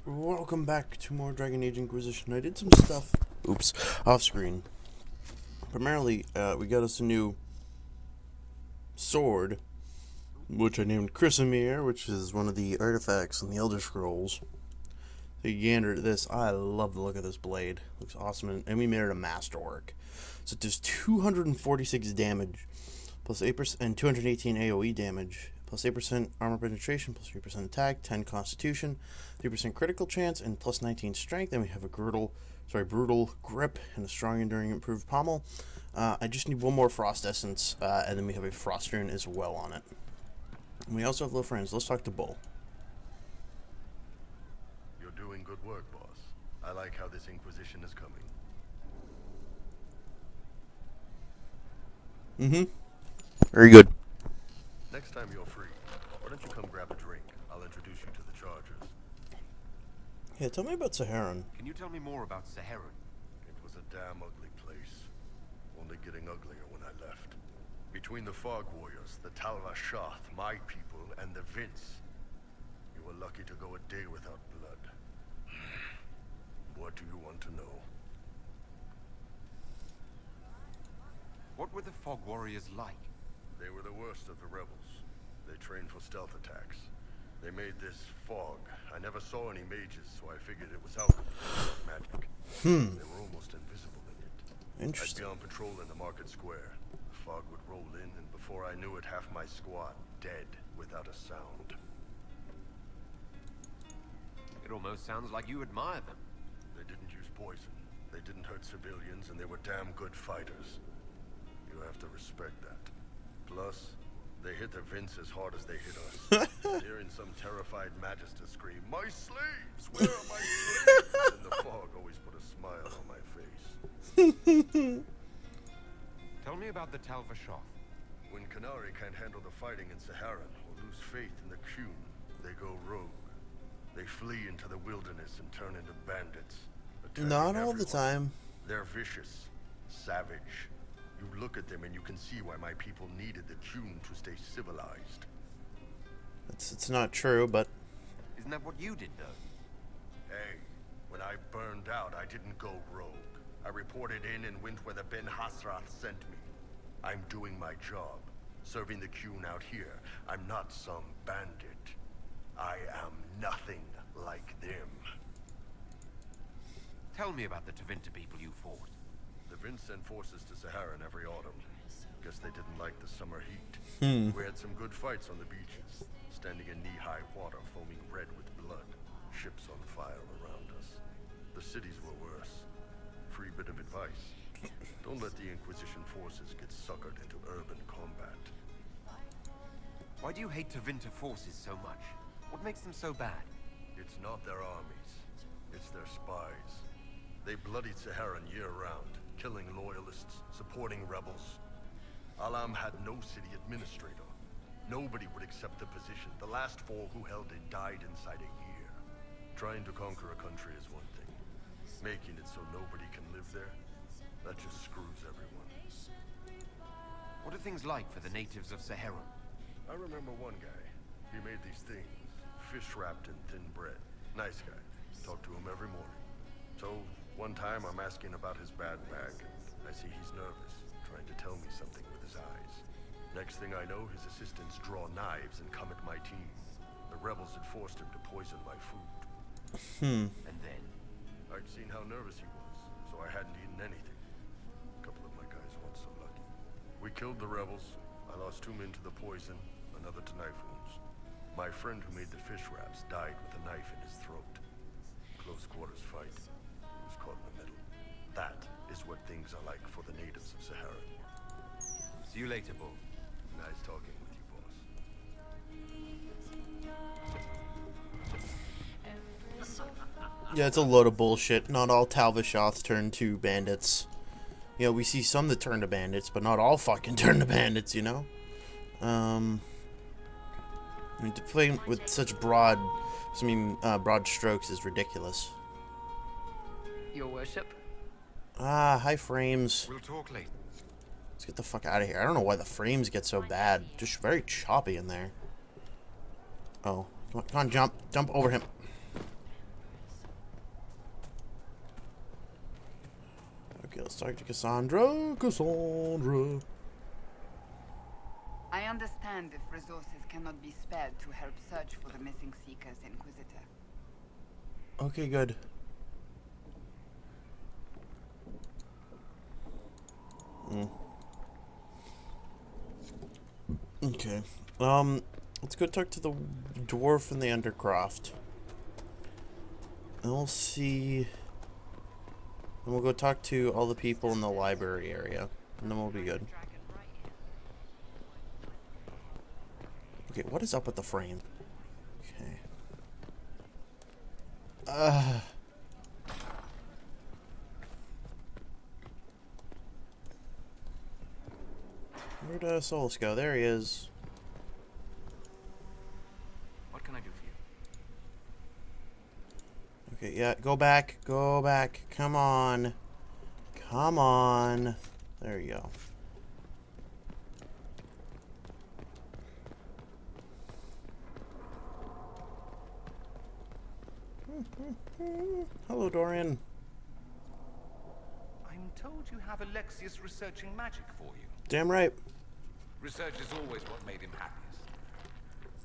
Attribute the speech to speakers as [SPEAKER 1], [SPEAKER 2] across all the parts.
[SPEAKER 1] Welcome back to more Dragon Age Inquisition. I did some stuff, off screen. Primarily, we got us a new sword, which I named Chrysamere, which is one of the artifacts in the Elder Scrolls. So you gander at this. I love the look of this blade. Looks awesome, and we made it a masterwork. So it does 246 damage, plus 8%, and 218 AoE damage, plus 8% armor penetration, plus 3% attack, 10 constitution, 3% critical chance, and plus 19 strength. And we have a brutal grip and a strong, enduring, improved pommel. I just need one more frost essence, and then we have a frost rune as well on it. And we also have little friends. Let's talk to Bull.
[SPEAKER 2] You're doing good work, boss. I like how this Inquisition is coming.
[SPEAKER 1] Very good.
[SPEAKER 2] Next time you're free, why don't you come grab a drink? I'll introduce you to the Chargers.
[SPEAKER 1] Yeah, tell me about Saharan.
[SPEAKER 3] Can you tell me more about Saharan?
[SPEAKER 2] It was a damn ugly place. Only getting uglier when I left. Between the Fog Warriors, the Talva Shoth, my people, and the Vince, you were lucky to go a day without blood. What do you want to know?
[SPEAKER 3] What were the Fog Warriors like?
[SPEAKER 2] They were the worst of the rebels. They trained for stealth attacks. They made this fog. I never saw any mages, so I figured it was out magic. They were almost invisible in it.
[SPEAKER 1] Interesting.
[SPEAKER 2] I'd be on patrol in the market square. The fog would roll in, and before I knew it, half my squad dead without a sound.
[SPEAKER 3] It almost sounds like you admire them.
[SPEAKER 2] They didn't use poison. They didn't hurt civilians, and they were damn good fighters. You have to respect that. Plus, they hit the Vince as hard as they hit us. Hearing some terrified Magister scream, "My slaves! Where are my slaves?" And the fog always put a smile on my face.
[SPEAKER 3] Tell me about the Talva Shoth.
[SPEAKER 2] When Canary can't handle the fighting in Saharan or lose faith in the Qun, they go rogue. They flee into the wilderness and turn into bandits.
[SPEAKER 1] Not all the
[SPEAKER 2] everyone.
[SPEAKER 1] time.
[SPEAKER 2] They're vicious, savage. You look at them and you can see why my people needed the Qun to stay civilized.
[SPEAKER 1] It's not true, but
[SPEAKER 3] Isn't that what you did, though?
[SPEAKER 2] Hey, when I burned out, I didn't go rogue. I reported in and went where the Ben Hasrath sent me. I'm doing my job, serving the Qun out here. I'm not some bandit. I am nothing like them.
[SPEAKER 3] Tell me about the Tevinter people you fought.
[SPEAKER 2] The Vince sent forces to Saharan every autumn. Guess they didn't like the summer heat. We had some good fights on the beaches, standing in knee-high water, foaming red with blood. Ships on fire around us. The cities were worse. Free bit of advice. Don't let the Inquisition forces get suckered into urban combat.
[SPEAKER 3] Why do you hate Tevinter forces so much? What makes them so bad?
[SPEAKER 2] It's not their armies. It's their spies. They bloodied Saharan year-round, killing loyalists, supporting rebels. Alam had no city administrator. Nobody would accept the position. The last 4 who held it died inside a year. Trying to conquer a country is one thing. Making it so nobody can live there, that just screws everyone.
[SPEAKER 3] What are things like for the natives of Saharan?
[SPEAKER 2] I remember one guy. He made these things, fish wrapped in thin bread. Nice guy. Talk to him every morning. So, one time I'm asking about his bad back, and I see he's nervous, trying to tell me something with his eyes. Next thing I know, his assistants draw knives and come at my team. The rebels had forced him to poison my food.
[SPEAKER 3] And then?
[SPEAKER 2] I'd seen how nervous he was, so I hadn't eaten anything. A couple of my guys weren't so lucky. We killed the rebels. I lost 2 men to the poison, another to knife wounds. My friend who made the fish wraps died with a knife in his throat. Close quarters fight. He was caught in the middle. That is what things are like for the natives of Sahara.
[SPEAKER 3] See you later, Bull.
[SPEAKER 2] Nice talking with you, boss.
[SPEAKER 1] yeah, it's a load of bullshit. Not all Talva Shoths turn to bandits. You know, we see some that turn to bandits, but not all fucking turn to bandits, you know? I mean, to play with such broad strokes is ridiculous.
[SPEAKER 4] Your worship?
[SPEAKER 1] Ah, hi, frames.
[SPEAKER 3] We'll talk later.
[SPEAKER 1] Let's get the fuck out of here. I don't know why the frames get so bad. Just very choppy in there. Oh, come on, jump over him. Let's talk to Cassandra. Cassandra.
[SPEAKER 4] I understand if resources cannot be spared to help search for the missing Seeker's Inquisitor.
[SPEAKER 1] Okay, good. Okay. Let's go talk to the dwarf in the Undercroft. And we'll see. And we'll go talk to all the people in the library area. And then we'll be good. Okay, what is up with the frame? Okay. Where'd Solus go? There he is.
[SPEAKER 3] What can I do for you?
[SPEAKER 1] Okay, yeah, go back. Go back. Come on. Come on. There you go. Hello, Dorian.
[SPEAKER 5] I'm told you have Alexius researching magic for you.
[SPEAKER 1] Damn right.
[SPEAKER 5] Research is always what made him happiest.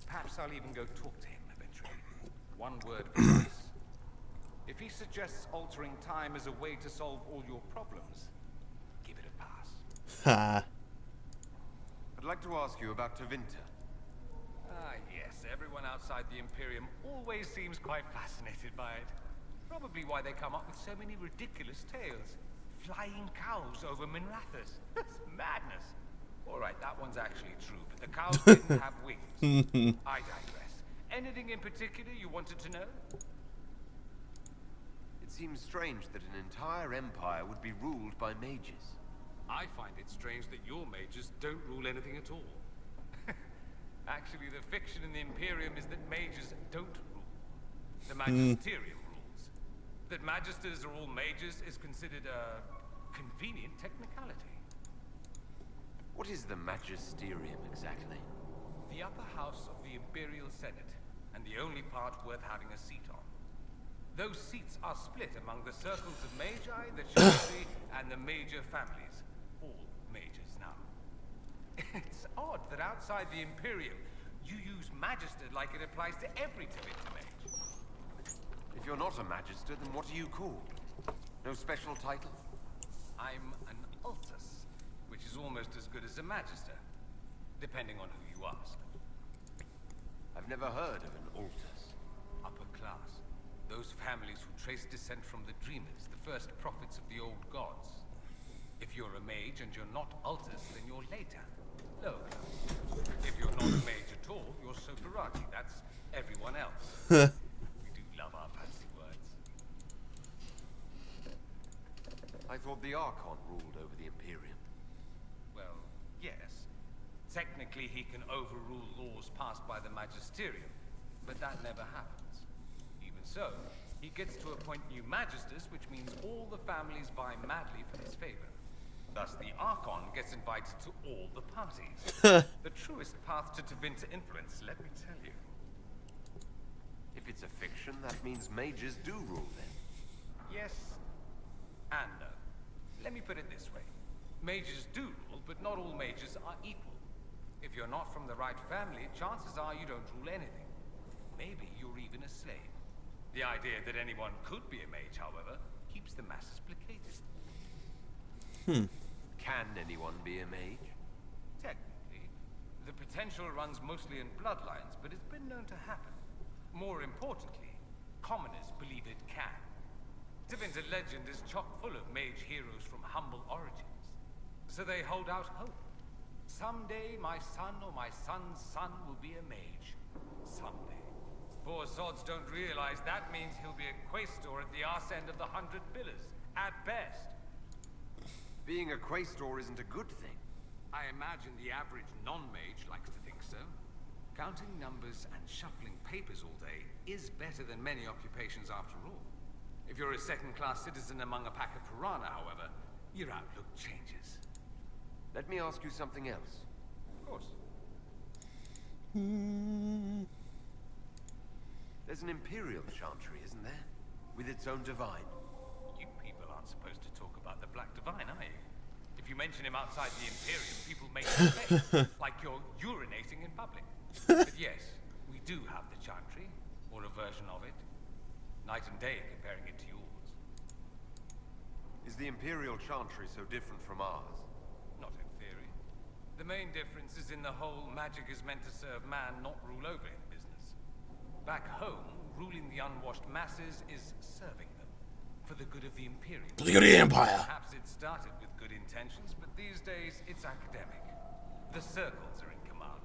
[SPEAKER 5] Perhaps I'll even go talk to him eventually. One word of advice. If he suggests altering time as a way to solve all your problems, give it a pass.
[SPEAKER 1] Ha.
[SPEAKER 3] I'd like to ask you about Tevinter.
[SPEAKER 5] Ah, yes. Everyone outside the Imperium always seems quite fascinated by it. Probably why they come up with so many ridiculous tales. Flying cows over Minrathous. That's madness. Alright, that one's actually true, but the cows didn't have wings. I digress. Anything in particular you wanted to know?
[SPEAKER 3] It seems strange that an entire empire would be ruled by mages.
[SPEAKER 5] I find it strange that your mages don't rule anything at all. Actually, the fiction in the Imperium is that mages don't rule. The Magisterium rules. That magisters are all mages is considered a convenient technicality.
[SPEAKER 3] What is the Magisterium exactly?
[SPEAKER 5] The upper house of the Imperial Senate, and the only part worth having a seat on. Those seats are split among the circles of magi, the chivalry, and the major families. All mages now. It's odd that outside the Imperium, you use Magister like it applies to every Tevinter mage.
[SPEAKER 3] If you're not a Magister, then what are you called? No special title?
[SPEAKER 5] I'm an Altus, which is almost as good as a Magister, depending on who you ask.
[SPEAKER 3] I've never heard of an Altus.
[SPEAKER 5] Upper class. Those families who trace descent from the Dreamers, the first prophets of the old gods. If you're a mage and you're not Altus, then you're later. Lower class. If you're not a mage at all, you're Soterati. That's everyone else. We do love our fancy words.
[SPEAKER 3] I thought the Archon ruled over the Imperium.
[SPEAKER 5] Well, yes. Technically, he can overrule laws passed by the Magisterium, but that never happens. Even so, he gets to appoint new Magisters, which means all the families vie madly for his favor. Thus, the Archon gets invited to all the parties. The truest path to Tevinter influence, let me tell you.
[SPEAKER 3] If it's a fiction, that means mages do rule then.
[SPEAKER 5] Yes and no. Let me put it this way. Mages do rule, but not all mages are equal. If you're not from the right family, chances are you don't rule anything. Maybe you're even a slave. The idea that anyone could be a mage, however, keeps the masses placated.
[SPEAKER 3] Can anyone be a mage?
[SPEAKER 5] Technically, the potential runs mostly in bloodlines, but it's been known to happen. More importantly, commoners believe it can. Tevinter legend is chock full of mage heroes from humble origins. So they hold out hope. Someday my son or my son's son will be a mage. Someday. Poor sods don't realize that means he'll be a quaestor at the arse end of the 100 Pillars, at best.
[SPEAKER 3] Being a quaestor isn't a good thing.
[SPEAKER 5] I imagine the average non-mage likes to think so. Counting numbers and shuffling papers all day is better than many occupations after all. If you're a second-class citizen among a pack of piranha, however, your outlook changes.
[SPEAKER 3] Let me ask you something else.
[SPEAKER 5] Of course.
[SPEAKER 3] There's an Imperial chantry, isn't there? With its own divine.
[SPEAKER 5] You people aren't supposed to talk about the Black Divine, are you? If you mention him outside the Imperium, people make mistakes, like you're urinating in public. But yes, we do have the Chantry, or a version of it. Night and day comparing it to yours.
[SPEAKER 3] Is the Imperial Chantry so different from ours?
[SPEAKER 5] Not in theory. The main difference is in the whole magic is meant to serve man, not rule over him business. Back home, ruling the unwashed masses is serving them, for the good of the Imperium.
[SPEAKER 1] For the good of the Empire.
[SPEAKER 5] Perhaps it started with good intentions, but these days it's academic. The circles are in command.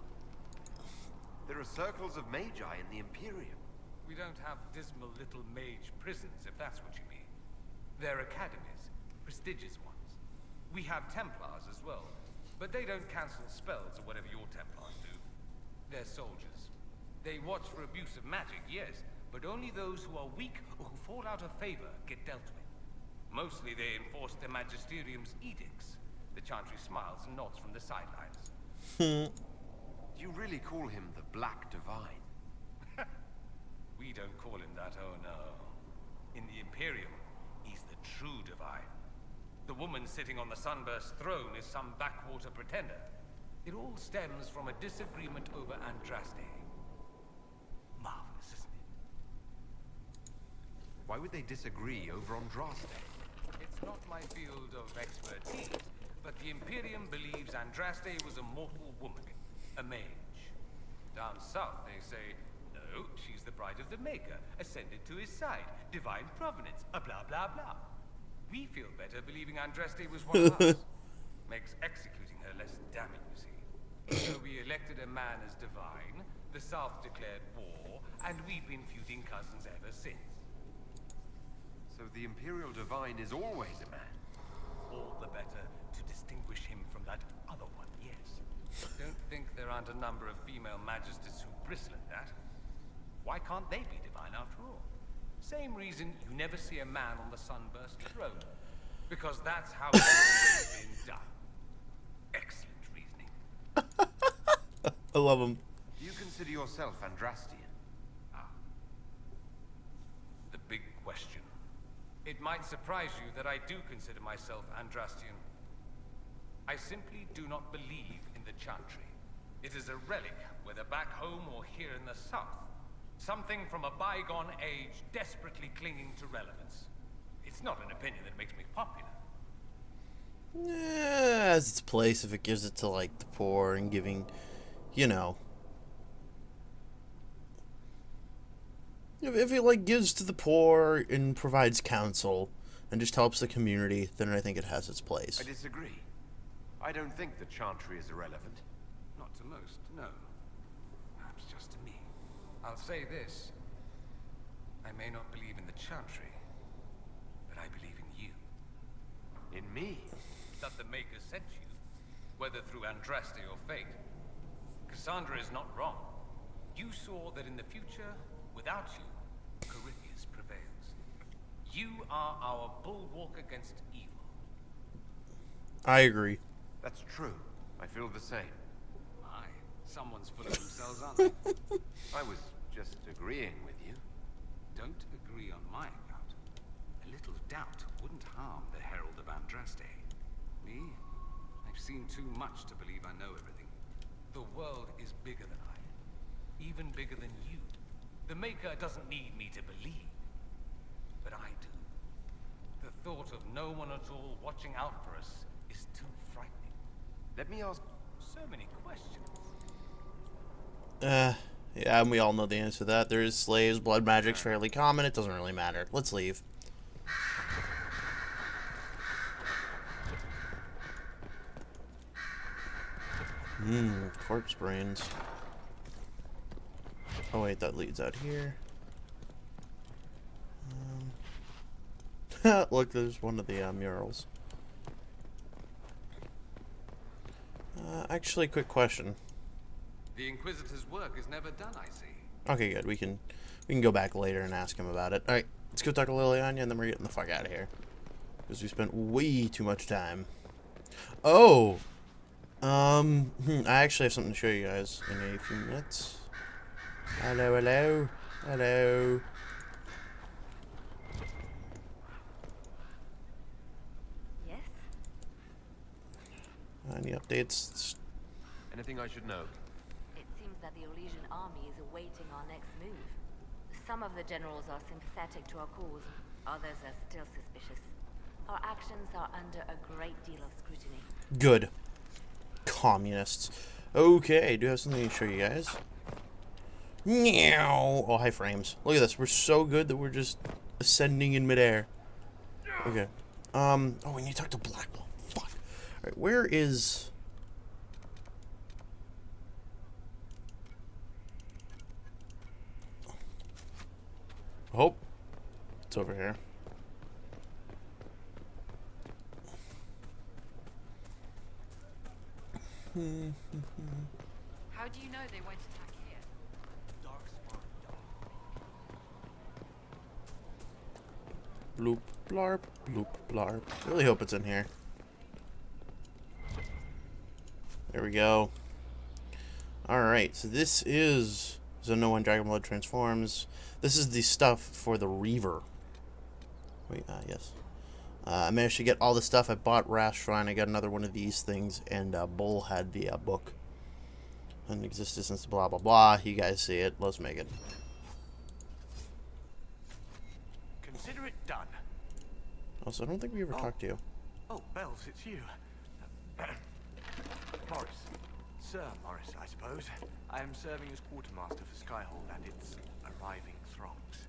[SPEAKER 3] There are circles of magi in the Imperium.
[SPEAKER 5] We don't have dismal little mage prisons, if that's what you mean. They're academies, prestigious ones. We have Templars as well, but they don't cancel spells or whatever your Templars do. They're soldiers. They watch for abuse of magic, yes, but only those who are weak or who fall out of favor get dealt with. Mostly they enforce their magisterium's edicts. The Chantry smiles and nods from the sidelines.
[SPEAKER 3] Do you really call him the Black Divine?
[SPEAKER 5] We don't call him that, oh no. In the Imperium, he's the true divine. The woman sitting on the Sunburst throne is some backwater pretender. It all stems from a disagreement over Andraste. Marvelous, isn't it?
[SPEAKER 3] Why would they disagree over Andraste?
[SPEAKER 5] It's not my field of expertise, but the Imperium believes Andraste was a mortal woman, a mage. Down south, they say, no, she's the bride of the Maker, ascended to his side, divine provenance, a blah blah blah. We feel better believing Andraste was one of us. Makes executing her less damning, you see. So we elected a man as divine, the South declared war, and we've been feuding cousins ever since.
[SPEAKER 3] So the Imperial Divine is always a man.
[SPEAKER 5] All the better to distinguish him from that other one, yes. Don't think there aren't a number of female magisters who bristle at that. Why can't they be divine after all? Same reason you never see a man on the Sunburst throne. Because that's how it's always been done. Excellent reasoning.
[SPEAKER 1] I love him.
[SPEAKER 3] Do you consider yourself Andrastian?
[SPEAKER 5] The big question. It might surprise you that I do consider myself Andrastian. I simply do not believe in the Chantry. It is a relic, whether back home or here in the south. Something from a bygone age desperately clinging to relevance. It's not an opinion that makes me popular.
[SPEAKER 1] Yeah, has its place if it gives it to, like, the poor and giving, you know. If it, like, gives to the poor and provides counsel and just helps the community, then I think it has its place.
[SPEAKER 3] I disagree. I don't think the Chantry is irrelevant.
[SPEAKER 5] Not to most, no. Perhaps just to me. I'll say this. I may not believe in the Chantry, but I believe in you.
[SPEAKER 3] In me?
[SPEAKER 5] That the Maker sent you, whether through Andraste or fate. Cassandra is not wrong. You saw that in the future, without you, Corypheus prevails. You are our bulwark against evil.
[SPEAKER 1] I agree.
[SPEAKER 3] That's true. I feel the same.
[SPEAKER 5] My, someone's full of themselves, aren't they?
[SPEAKER 3] I was just agreeing with you.
[SPEAKER 5] Don't agree on my account. A little doubt wouldn't harm the Herald of Andraste. Me? I've seen too much to believe I know everything. The world is bigger than I. Even bigger than you. The Maker doesn't need me to believe. But I do. The thought of no one at all watching out for us is too frightening.
[SPEAKER 3] Let me ask...
[SPEAKER 5] So many questions.
[SPEAKER 1] Yeah, and we all know the answer to that. There is slaves, blood magic's fairly common, it doesn't really matter. Let's leave. Corpse brains. Oh wait, that leads out here. Look, there's one of the murals. Actually, quick question.
[SPEAKER 5] The Inquisitor's work is never done, I see.
[SPEAKER 1] Okay, good. We can go back later and ask him about it. All right, let's go talk to Liliana, and then we're getting the fuck out of here because we spent way too much time. Oh, I actually have something to show you guys in a few minutes. Hello, hello, hello. Any updates?
[SPEAKER 3] Anything I should know?
[SPEAKER 6] It seems that the Orlesian army is awaiting our next move. Some of the generals are sympathetic to our cause, others are still suspicious. Our actions are under a great deal of scrutiny.
[SPEAKER 1] Good. Communists. Okay, do have something to show you guys. Meow. Oh, high frames. Look at this. We're so good that we're just ascending in midair. Okay. Oh, we need to talk to Blackwell. Fuck. Alright, where is... Oh. It's over here.
[SPEAKER 4] How do you know they won't attack here?
[SPEAKER 1] Bloop, blarp, bloop, blarp. I really hope it's in here. There we go. Alright, so this is... So no one Dragon Blood transforms. This is the stuff for the Reaver. Wait, yes. I managed to get all the stuff. I bought Rash Shrine. I got another one of these things. And Bull had the book. And existed since blah blah blah. You guys see it. Let's make it.
[SPEAKER 7] Consider it done.
[SPEAKER 1] Also, I don't think we ever talked to you.
[SPEAKER 7] Oh, Bells, it's you. Morris. Sir Morris, I suppose. I am serving as quartermaster for Skyhold and its arriving throngs.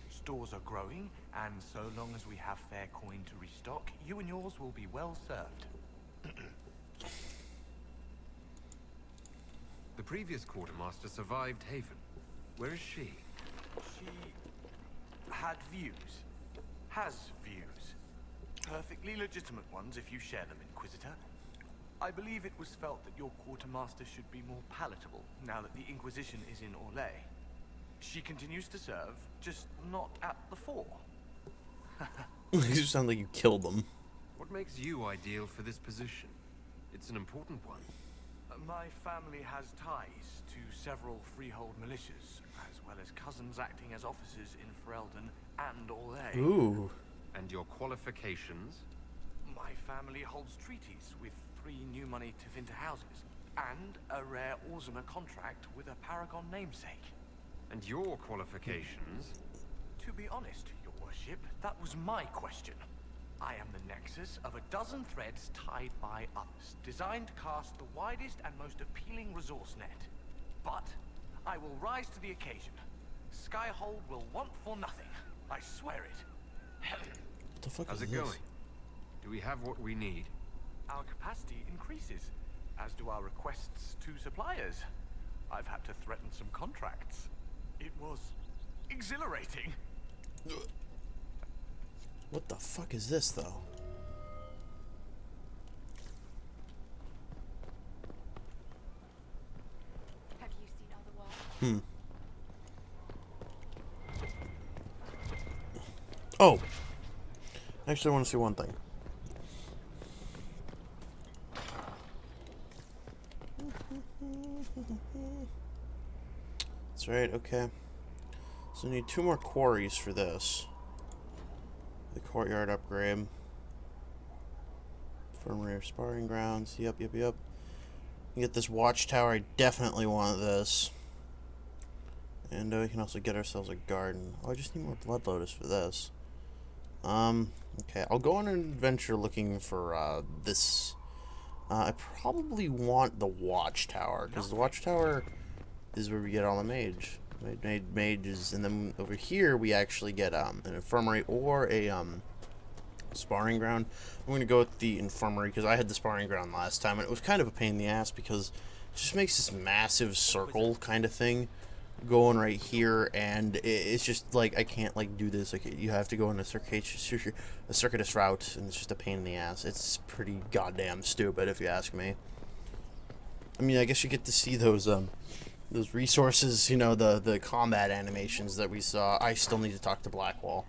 [SPEAKER 7] Stores are growing, and so long as we have fair coin to restock, you and yours will be well served.
[SPEAKER 3] The previous quartermaster survived Haven. Where is she?
[SPEAKER 7] She had views. Has views. Perfectly legitimate ones if you share them, Inquisitor. I believe it was felt that your quartermaster should be more palatable now that the Inquisition is in Orlais. She continues to serve, just not at the fore.
[SPEAKER 1] You sound like you killed them.
[SPEAKER 3] What makes you ideal for this position? It's an important one.
[SPEAKER 7] My family has ties to several freehold militias, as well as cousins acting as officers in Ferelden and Orlais.
[SPEAKER 1] Ooh.
[SPEAKER 3] And your qualifications?
[SPEAKER 7] My family holds treaties with 3 new money Tevinter houses, and a rare Orzuma contract with a Paragon namesake.
[SPEAKER 3] And your qualifications?
[SPEAKER 7] To be honest, your worship, that was my question. I am the nexus of a dozen threads tied by others, designed to cast the widest and most appealing resource net. But I will rise to the occasion. Skyhold will want for nothing. I swear it.
[SPEAKER 1] What the fuck
[SPEAKER 3] How's
[SPEAKER 1] is
[SPEAKER 3] it
[SPEAKER 1] this?
[SPEAKER 3] going? Do we have what we need?
[SPEAKER 7] Our capacity increases, as do our requests to suppliers. I've had to threaten some contracts. It was exhilarating.
[SPEAKER 1] What the fuck is this, though?
[SPEAKER 4] Have you seen otherwise?
[SPEAKER 1] Oh! Actually, I want to see one thing. That's right, okay. So we need 2 more quarries for this. The courtyard upgrade. Infirmary or sparring grounds. Yep. You get this watchtower. I definitely want this. And we can also get ourselves a garden. Oh, I just need more Blood Lotus for this. Okay, I'll go on an adventure looking for this. I probably want the watchtower, because the watchtower is where we get all the mages, and then over here we actually get an infirmary or a sparring ground. I'm gonna go with the infirmary because I had the sparring ground last time, and it was kind of a pain in the ass because it just makes this massive circle kind of thing going right here, and it's just like I can't like do this. Like you have to go on a circuitous route, and it's just a pain in the ass. It's pretty goddamn stupid if you ask me. I mean, I guess you get to see those resources, you know, the combat animations that we saw. I still need to talk to Blackwall.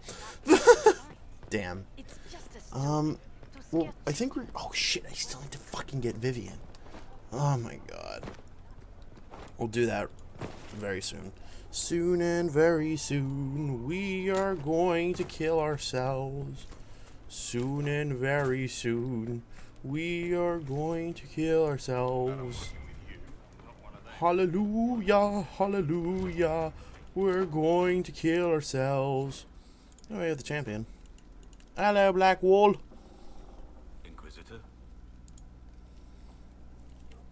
[SPEAKER 1] Damn. Well, I think we're... Oh, shit, I still need to fucking get Vivian. Oh, my God. We'll do that very soon. Soon and very soon, we are going to kill ourselves. Soon and very soon, We are going to kill ourselves. Hallelujah, hallelujah. We're going to kill ourselves. Oh, we have the champion. Hello, Black Wall.
[SPEAKER 2] Inquisitor?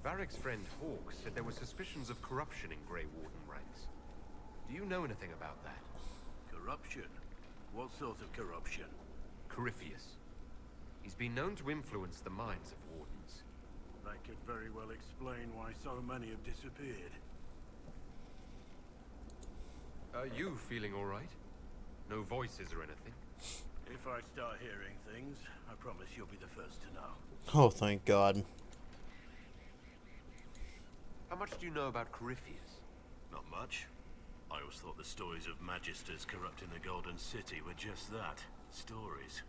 [SPEAKER 3] Varric's friend Hawk said there were suspicions of corruption in Grey Warden ranks. Do you know anything about that?
[SPEAKER 2] Corruption? What sort of corruption?
[SPEAKER 3] Corypheus. He's been known to influence the minds of wardens.
[SPEAKER 2] That could very well explain why so many have disappeared.
[SPEAKER 3] Are you feeling all right? No voices or anything?
[SPEAKER 2] If I start hearing things, I promise you'll be the first to know.
[SPEAKER 1] Oh, thank God.
[SPEAKER 3] How much do you know about Corypheus?
[SPEAKER 2] Not much. I always thought the stories of magisters corrupting the Golden City were just that. Stories.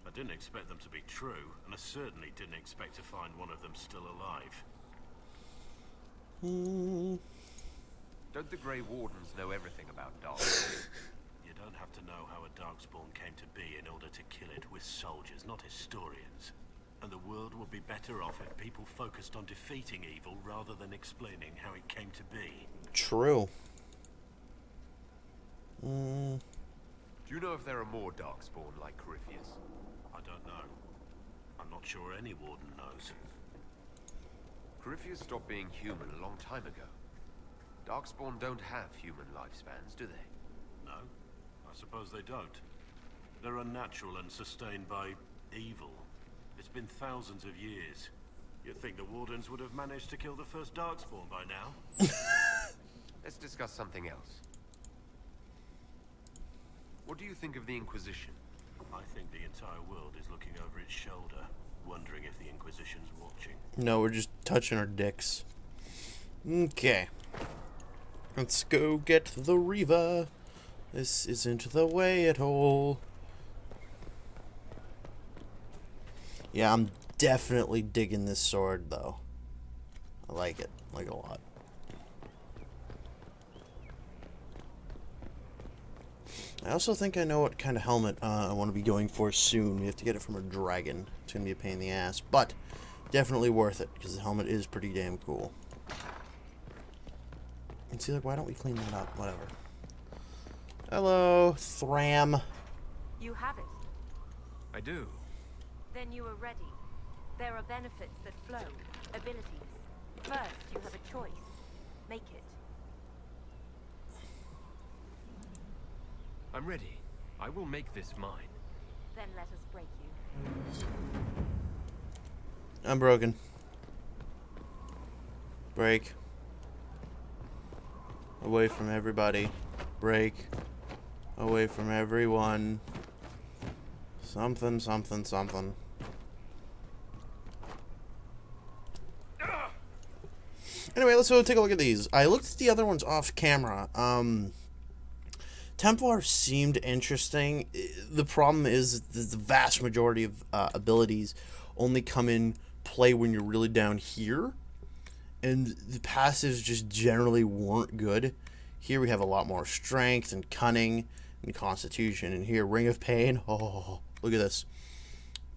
[SPEAKER 2] I didn't expect them to be true, and I certainly didn't expect to find one of them still alive.
[SPEAKER 3] Don't the Grey Wardens know everything about Darkspawn?
[SPEAKER 2] You don't have to know how a Darkspawn came to be in order to kill it. We're soldiers, not historians. And the world would be better off if people focused on defeating evil rather than explaining how it came to be.
[SPEAKER 1] True.
[SPEAKER 3] Do you know if there are more Darkspawn like Corypheus?
[SPEAKER 2] I don't know. I'm not sure any warden knows.
[SPEAKER 3] Corypheus stopped being human a long time ago. Darkspawn don't have human lifespans, do they?
[SPEAKER 2] No, I suppose they don't. They're unnatural and sustained by evil. It's been thousands of years. You'd think the Wardens would have managed to kill the first Darkspawn by now.
[SPEAKER 3] Let's discuss something else. What do you think of the Inquisition?
[SPEAKER 2] I think the entire world is looking over its shoulder, wondering if the Inquisition's watching.
[SPEAKER 1] No, we're just touching our dicks. Okay. Let's go get the reaver. This isn't the way at all. Yeah, I'm definitely digging this sword, though. I like it. Like a lot. I also think I know what kind of helmet I want to be going for soon. We have to get it from a dragon. It's going to be a pain in the ass, but definitely worth it, because the helmet is pretty damn cool. And see, like, why don't we clean that up? Whatever. Hello, Thram.
[SPEAKER 6] You have it.
[SPEAKER 3] I do.
[SPEAKER 6] Then you are ready. There are benefits that flow, abilities. First, you have a choice. Make it.
[SPEAKER 3] I'm ready. I will make this mine.
[SPEAKER 6] Then let us break you.
[SPEAKER 1] I'm broken. Break. Away from everybody. Break. Away from everyone. Something, something, something. Anyway, let's go take a look at these. I looked at the other ones off camera. Templar seemed interesting. The problem is the vast majority of abilities only come in play when you're really down here. And the passives just generally weren't good. Here we have a lot more strength and cunning and constitution. And here, Ring of Pain. Oh, look at this.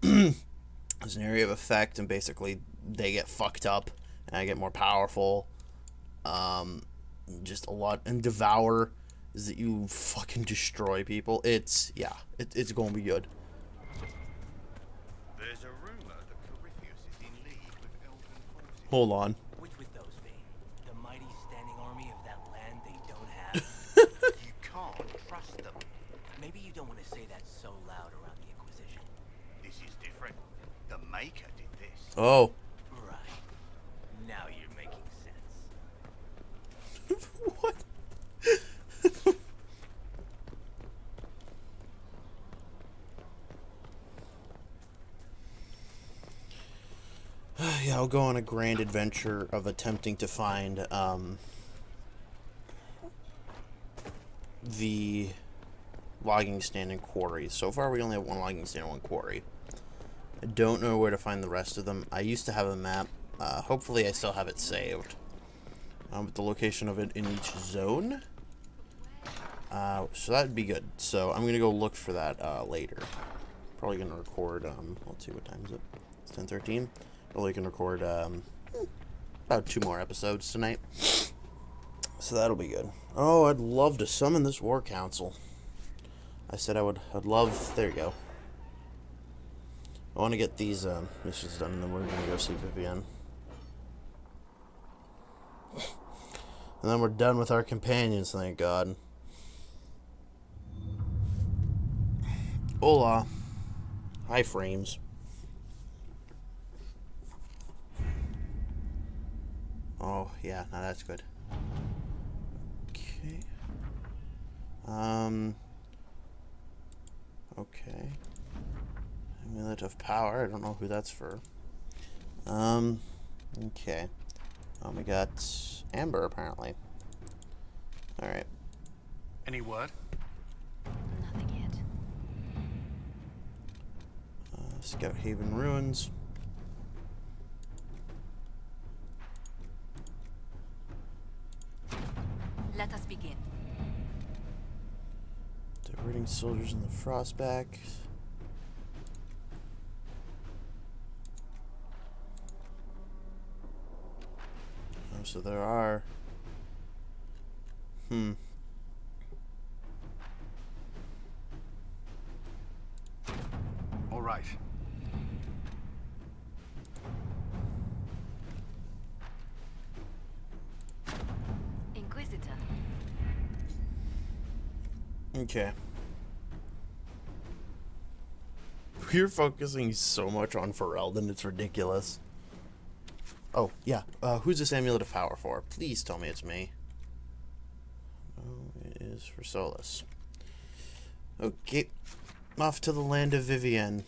[SPEAKER 1] There's an area of effect, and basically they get fucked up, and I get more powerful. Just a lot. And Devour is that you fucking destroy people. It's going to be good.
[SPEAKER 8] There's a rumor that Corypheus is in league with elven forces.
[SPEAKER 1] Hold on.
[SPEAKER 9] Which would those be? The mighty standing army of that land they don't have?
[SPEAKER 8] You can't trust them.
[SPEAKER 9] Maybe you don't want to say that so loud around the Inquisition.
[SPEAKER 8] This is different. The Maker did this.
[SPEAKER 1] Oh.
[SPEAKER 9] Right. Now you're making sense.
[SPEAKER 1] What? Yeah, I'll go on a grand adventure of attempting to find the logging stand and quarry. So far we only have one logging stand and one quarry. I don't know where to find the rest of them. I used to have a map. Hopefully I still have it saved. With the location of it in each zone. So that'd be good. So I'm going to go look for that later. Probably going to record, let's see, what time is it? It's 10:13. Only can record about 2 more episodes tonight. So that'll be good. Oh, I'd love to summon this war council. I said I'd love... There you go. I want to get these missions done, and then we're going to go see Vivienne. And then we're done with our companions, thank God. Hola. Hi, frames. Oh, yeah, now that's good. Okay. Okay. Amulet of Power. I don't know who that's for. Okay. We got Amber, apparently. Alright.
[SPEAKER 7] Any word?
[SPEAKER 6] Nothing yet.
[SPEAKER 1] Scout Haven Ruins.
[SPEAKER 6] Let us begin.
[SPEAKER 1] Diverting soldiers in the Frostback. Oh, so there are...
[SPEAKER 7] All right.
[SPEAKER 6] Inquisitor.
[SPEAKER 1] Okay. We're focusing so much on Ferelden, it's ridiculous. Oh, yeah. Who's this Amulet of Power for? Please tell me it's me. Oh, it is for Solus. Okay. Off to the land of Vivienne.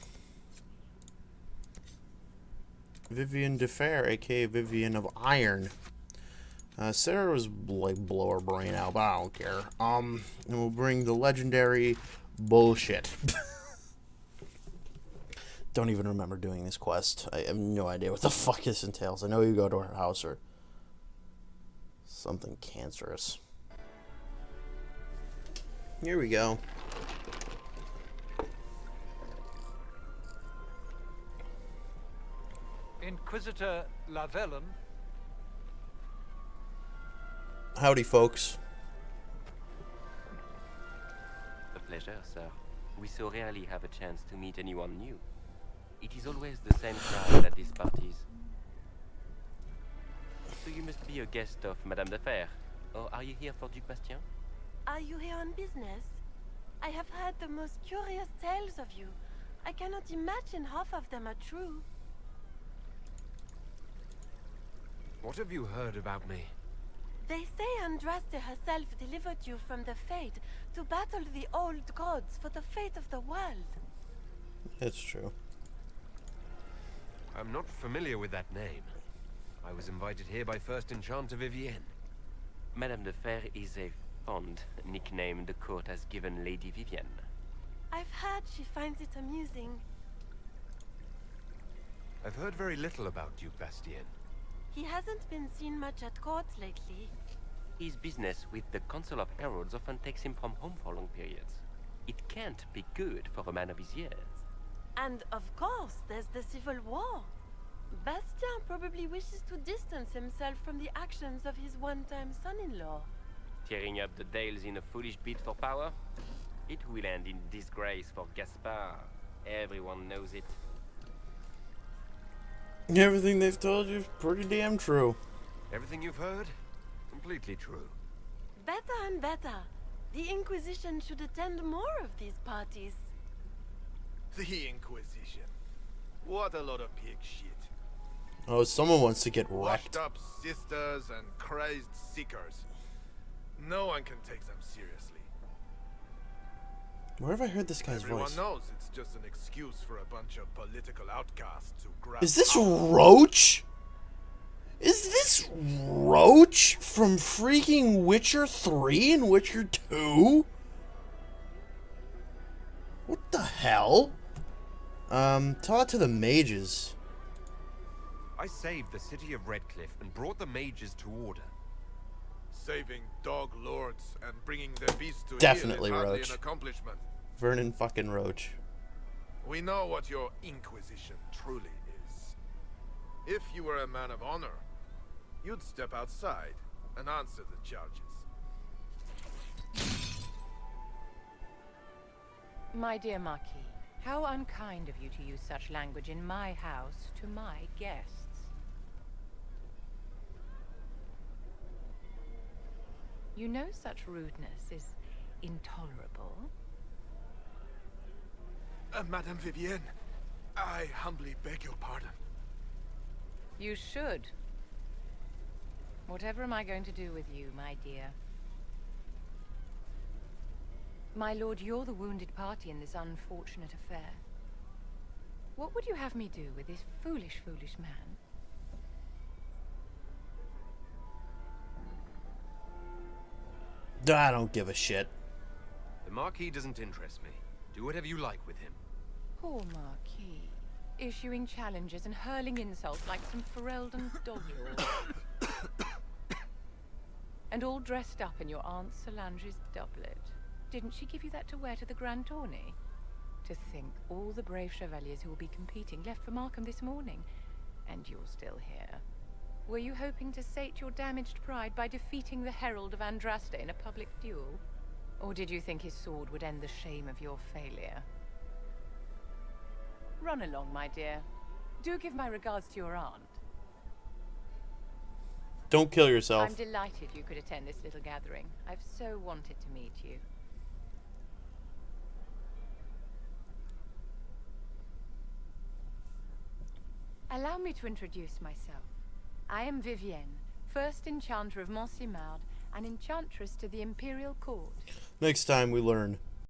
[SPEAKER 1] Vivienne de Fer, aka Vivienne of Iron. Sarah was like blow her brain out, but I don't care. And we'll bring the legendary bullshit. Don't even remember doing this quest. I have no idea what the fuck this entails. I know you go to her house or something cancerous. Here we go.
[SPEAKER 10] Inquisitor Lavellum.
[SPEAKER 1] Howdy, folks.
[SPEAKER 11] A pleasure, sir. We so rarely have a chance to meet anyone new. It is always the same crowd at these parties. So you must be a guest of Madame de Fer, or are you here for Duc Bastien?
[SPEAKER 12] Are you here on business? I have heard the most curious tales of you. I cannot imagine half of them are true.
[SPEAKER 3] What have you heard about me?
[SPEAKER 12] They say Andraste herself delivered you from the Fate to battle the old gods for the fate of the world.
[SPEAKER 1] It's true.
[SPEAKER 3] I'm not familiar with that name. I was invited here by First Enchanter Vivienne.
[SPEAKER 11] Madame de Fer is a fond nickname the court has given Lady Vivienne.
[SPEAKER 12] I've heard she finds it amusing.
[SPEAKER 3] I've heard very little about Duc Bastien.
[SPEAKER 12] He hasn't been seen much at court lately.
[SPEAKER 11] His business with the Council of Heralds often takes him from home for long periods. It can't be good for a man of his years.
[SPEAKER 12] And of course, there's the civil war. Bastien probably wishes to distance himself from the actions of his one-time son-in-law.
[SPEAKER 11] Tearing up the Dales in a foolish bid for power? It will end in disgrace for Gaspard. Everyone knows it.
[SPEAKER 1] Everything they've told you is pretty damn true.
[SPEAKER 3] Everything you've heard? Completely true.
[SPEAKER 12] Better and better. The Inquisition should attend more of these parties.
[SPEAKER 8] The Inquisition. What a lot of pig shit.
[SPEAKER 1] Oh, someone wants to get
[SPEAKER 8] Washed
[SPEAKER 1] wrecked.
[SPEAKER 8] up sisters and crazed seekers. No one can take them seriously.
[SPEAKER 1] Where have I heard this guy's
[SPEAKER 8] Everyone
[SPEAKER 1] voice?
[SPEAKER 8] knows it's just an excuse for a bunch of political outcasts who grab
[SPEAKER 1] Is this
[SPEAKER 8] power.
[SPEAKER 1] Roach? Is this Roach from freaking Witcher 3 and Witcher 2? What the hell? Tell it to the mages.
[SPEAKER 3] I saved the city of Redcliffe and brought the mages to order.
[SPEAKER 8] Saving dog lords and bringing their beasts to
[SPEAKER 1] Definitely
[SPEAKER 8] heel is hardly
[SPEAKER 1] Roach.
[SPEAKER 8] an accomplishment.
[SPEAKER 1] Vernon fucking Roach.
[SPEAKER 8] We know what your Inquisition truly is. If you were a man of honor, you'd step outside and answer the charges.
[SPEAKER 13] My dear Marquis, how unkind of you to use such language in my house to my guests. You know such rudeness is intolerable.
[SPEAKER 8] Madame Vivienne, I humbly beg your pardon.
[SPEAKER 13] You should. Whatever am I going to do with you, my dear? My lord, you're the wounded party in this unfortunate affair. What would you have me do with this foolish, foolish man?
[SPEAKER 1] I don't give a shit.
[SPEAKER 3] The Marquis doesn't interest me. Do whatever you like with him.
[SPEAKER 13] Poor Marquis. Issuing challenges and hurling insults like some Ferelden dog-lord. And all dressed up in your Aunt Solange's doublet. Didn't she give you that to wear to the Grand Tourney? To think, all the brave chevaliers who will be competing left for Markham this morning. And you're still here. Were you hoping to sate your damaged pride by defeating the Herald of Andraste in a public duel? Or did you think his sword would end the shame of your failure? Run along, my dear. Do give my regards to your aunt.
[SPEAKER 1] Don't kill yourself.
[SPEAKER 13] I'm delighted you could attend this little gathering. I've so wanted to meet you. Allow me to introduce myself. I am Vivienne, first Enchanter of Montsimard and Enchantress to the Imperial Court.
[SPEAKER 1] Next time we learn